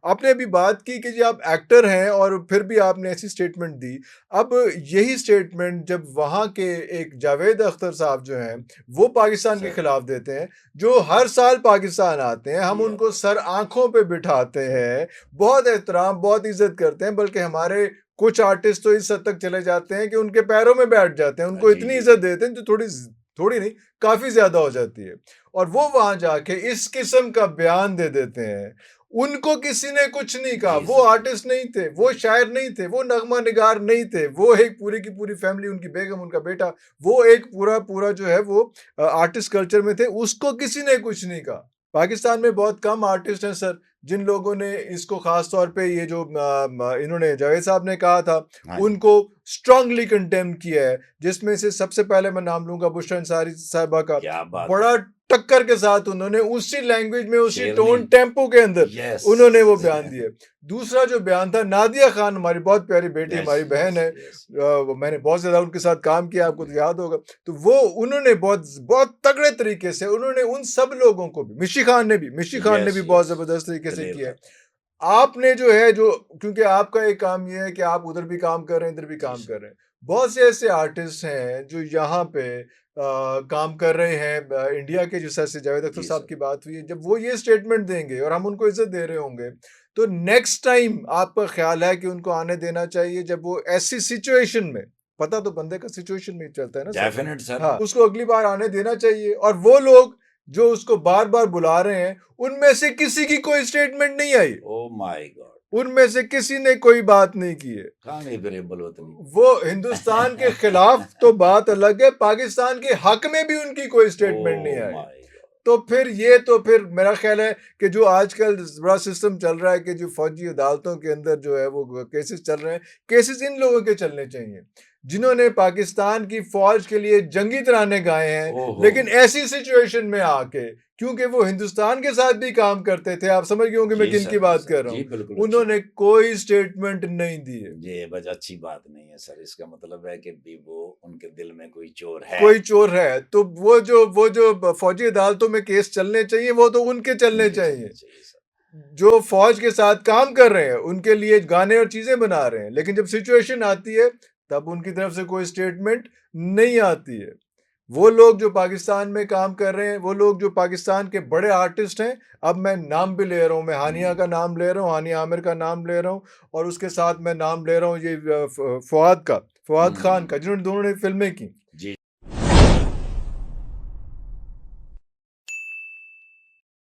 आपने अभी बात की कि जी आप एक्टर हैं और फिर भी आपने ऐसी स्टेटमेंट दी। अब यही स्टेटमेंट जब वहाँ के एक जावेद अख्तर साहब जो हैं, वो पाकिस्तान के सर। खिलाफ देते हैं, जो हर साल पाकिस्तान आते हैं, हम या उनको सर आँखों पे बिठाते हैं, बहुत एहतराम, बहुत इज़्ज़त करते हैं, बल्कि हमारे कुछ आर्टिस्ट तो इस हद तक चले जाते हैं कि उनके पैरों में बैठ जाते हैं, उनको जी, इतनी जी, इज़्ज़त जी। देते हैं जो थोड़ी नहीं, काफ़ी ज़्यादा हो जाती है। और वो वहाँ जाके इस किस्म का बयान दे देते हैं। उनको किसी ने कुछ नहीं कहा, जी, वो सर। आर्टिस्ट नहीं थे, वो शायर नहीं थे, वो नगमा निगार नहीं थे, वो एक पूरी की पूरी फैमिली, उनकी बेगम, उनका बेटा, वो एक पूरा जो है वो आर्टिस्ट कल्चर में थे, उसको किसी ने कुछ नहीं कहा। पाकिस्तान में बहुत कम आर्टिस्ट हैं सर, जिन लोगों ने इसको ख़ास तौर पे ये जो इन्होंने जावेद साहब ने कहा था, हाँ जी। उनको स्ट्रांगली कंडेम किया है, जिसमें से सबसे पहले मैं नाम लूँगा बुशरा अंसारी साहिबा का। क्या बात है! बड़ा टक्कर के साथ उन्होंने उसी लैंग्वेज में, उसी शेरनी। टोन टेम्पो के अंदर यस। उन्होंने वो बयान दिए। दूसरा जो बयान था, नादिया खान हमारी बहुत प्यारी बेटी, यस, हमारी बहन यस, है, यस। मैंने बहुत ज़्यादा उनके साथ काम किया, आपको तो याद होगा। तो वो उन्होंने बहुत बहुत तगड़े तरीके से उन्होंने उन सब लोगों को भी, मिशी खान ने यस, भी बहुत यस। ज़बरदस्त तरीके से दलेर किया है। खान। आपने जो है जो, क्योंकि आपका एक काम ये है कि आप उधर भी काम कर रहे हैं, इधर भी जी, काम सर। कर रहे हैं। बहुत से ऐसे आर्टिस्ट हैं जो यहाँ पे काम कर रहे हैं, इंडिया के, जैसे जावेद अख्तर जी, साहब सर। की बात हुई है, जब वो ये स्टेटमेंट देंगे और हम उनको इज़्ज़त दे रहे होंगे, तो नेक्स्ट टाइम आपका ख़्याल है कि उनको आने देना चाहिए जब वो ऐसी सिचुएशन में, पता तो बंदे का सिचुएशन में ही चलता है ना सर। Definite sir. हाँ, उसको अगली बार आने देना चाहिए, और वो लोग जो उसको बार-बार बुला रहे हैं, उनमें से किसी की कोई स्टेटमेंट नहीं आई। Oh my God! उनमें से किसी ने कोई बात नहीं की है। कहाँ गई फिर ये बलवतनी? वो हिंदुस्तान के खिलाफ तो बात अलग है, पाकिस्तान के हक में भी उनकी कोई स्टेटमेंट नहीं ओह आई। My God! तो फिर मेरा ख्याल है कि जो आजकल बड़ा सिस्टम चल रहा है कि जो फौजी अदालतों के अंदर जो है वो केसेस चल रहे हैं, केसेस इन लोगों के चलने चाहिए, जिन्होंने पाकिस्तान की फ़ौज के लिए जंगी तराने गाए हैं, ओहो! लेकिन ऐसी सिचुएशन में आके, क्योंकि वो हिंदुस्तान के साथ भी काम करते थे, आप समझ गए होंगे मैं जी किनकी सर, जी बात सर। कर रहा जी, हूँ, बिल्कुल अच्छी उन्होंने कोई स्टेटमेंट नहीं दी है। ये बस अच्छी बात नहीं है सर। इसका मतलब है कि भी वो उनके दिल में कोई चोर है। कोई चोर है, तो वो जो फौजी अदालतों में केस चलने चाहिए, वो तो उनके चलने उनके चलने चाहिए। चाहिए सर। जो फौज के साथ काम कर रहे हैं, उनके लिए गाने और चीज़ें बना रहे हैं, लेकिन जब सिचुएशन आती है, तब उनकी तरफ से कोई स्टेटमेंट नहीं आती है। वो लोग जो पाकिस्तान में काम कर रहे हैं, वो लोग जो पाकिस्तान के बड़े आर्टिस्ट हैं, अब मैं नाम भी ले रहा हूँ, मैं हानिया का नाम ले रहा हूँ, हानिया आमिर का नाम ले रहा हूँ, और उसके साथ मैं नाम ले रहा हूँ ये फुआद का, फुआद खान का, हुँ। जिन्होंने दोनों ने फ़िल्में की।